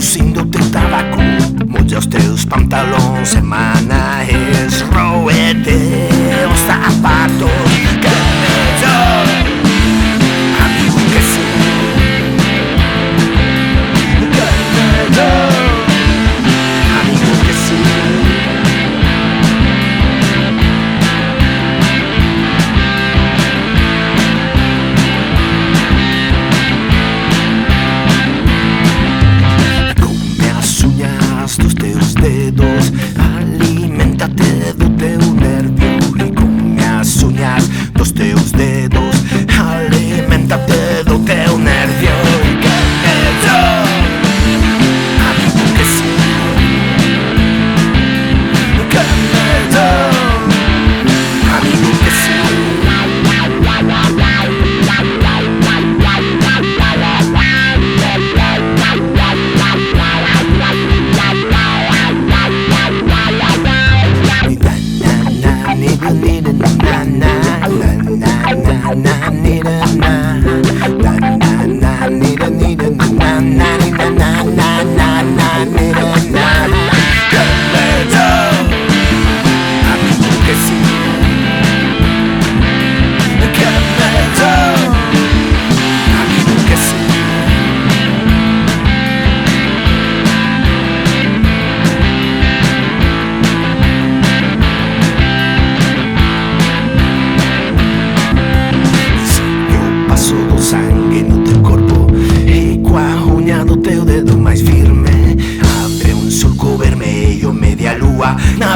seduzindo teu tabaco, molha os teus pantalões, semana roe teus sapatos. Que melhor amigo que sim, que melhor amigo que sim. Dos teus dedos, aliméntate do teu nervio. E com as unhas dos teus dedos, aliméntate do teu nervio. Que melhor amigo que sim, que melhor amigo que sim. Sangue no teu corpo e coa unha do teu dedo mais firme abre un surco vermello, media lúa na